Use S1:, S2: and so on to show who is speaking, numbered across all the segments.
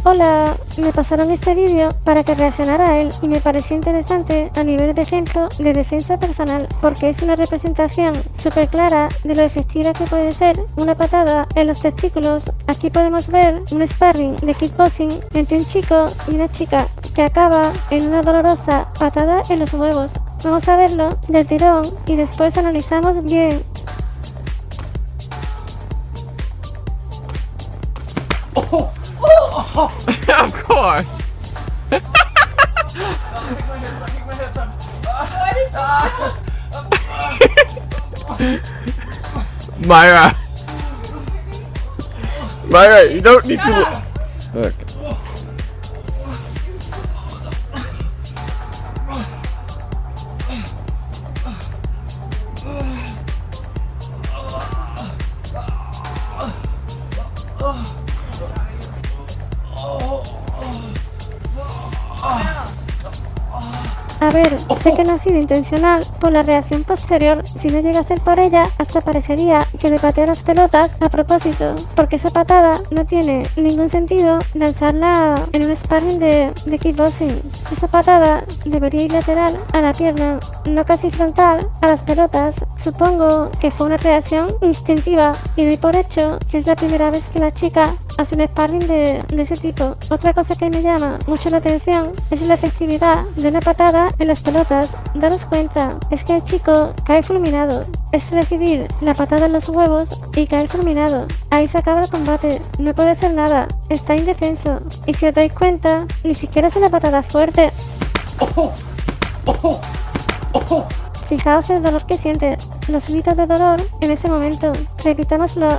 S1: Hola, me pasaron este vídeo para que reaccionara a él y me pareció interesante a nivel de ejemplo de defensa personal porque es una representación súper clara de lo efectiva que puede ser una patada en los testículos. Aquí podemos ver un sparring de kickboxing entre un chico y una chica que acaba en una dolorosa patada en los huevos. Vamos a verlo del tirón y después analizamos bien.
S2: Of course. Myra. Myra, you don't need to. Look.
S1: A ver, sé que no ha sido intencional por la reacción posterior. Si no llega a ser por ella, hasta parecería que le patea las pelotas a propósito, porque esa patada no tiene ningún sentido lanzarla en un sparring de kickboxing. Esa patada debería ir lateral a la pierna, no casi frontal a las pelotas. Supongo que fue una reacción instintiva y doy por hecho que es la primera vez que la chica hace un sparring de ese tipo. Otra cosa que me llama mucho la atención es la efectividad de una patada en las pelotas. Daros cuenta, es que el chico cae fulminado. Es recibir la patada en los huevos y caer fulminado. Ahí se acaba el combate, no puede hacer nada, está indefenso. Y si os dais cuenta, ni siquiera es una patada fuerte. Fijaos el dolor que siente, los gritos de dolor en ese momento. Repitámoslo.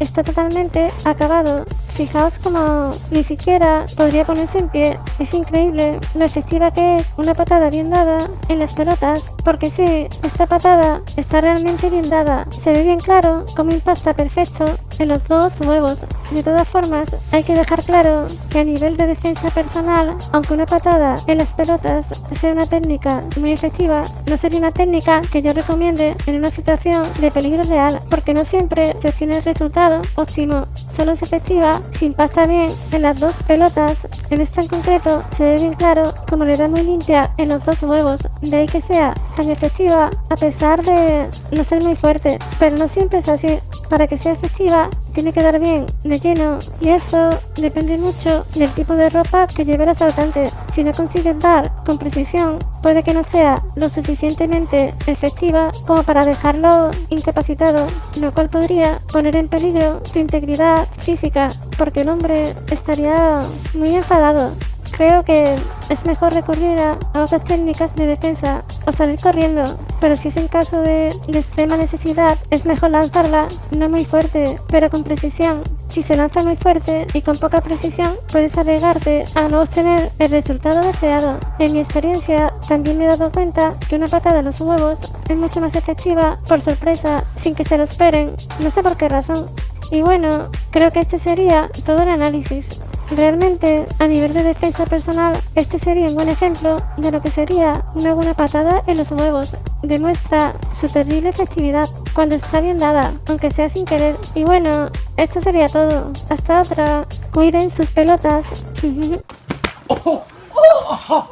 S1: Está totalmente acabado. Fijaos como ni siquiera podría ponerse en pie. Es increíble lo efectiva que es una patada bien dada en las pelotas, porque sí, esta patada está realmente bien dada. Se ve bien claro cómo impacta perfecto en los dos huevos. De todas formas, hay que dejar claro que a nivel de defensa personal, aunque una patada en las pelotas sea una técnica muy efectiva, no sería una técnica que yo recomiende en una situación de peligro real, porque no siempre se obtiene el resultado óptimo. Solo es efectiva si impacta bien en las dos pelotas. En esta en concreto se ve bien claro como le da muy limpia en los dos huevos, de ahí que sea tan efectiva a pesar de no ser muy fuerte, pero no siempre es así. Para que sea efectiva tiene que dar bien de lleno y eso depende mucho del tipo de ropa que lleve el asaltante. Si no consigues dar con precisión, puede que no sea lo suficientemente efectiva como para dejarlo incapacitado, lo cual podría poner en peligro tu integridad física, porque el hombre estaría muy enfadado. Creo que es mejor recurrir a otras técnicas de defensa o salir corriendo, pero si es en caso de extrema necesidad, es mejor lanzarla no muy fuerte, pero con precisión. Si se lanza muy fuerte y con poca precisión, puedes arriesgarte a no obtener el resultado deseado. En mi experiencia, también me he dado cuenta que una patada en los huevos es mucho más efectiva por sorpresa, sin que se lo esperen, no sé por qué razón. Y bueno, creo que este sería todo el análisis. Realmente, a nivel de defensa personal, este sería un buen ejemplo de lo que sería una buena patada en los huevos. Demuestra su terrible efectividad cuando está bien dada, aunque sea sin querer. Y bueno, esto sería todo. Hasta otra. Cuiden sus pelotas.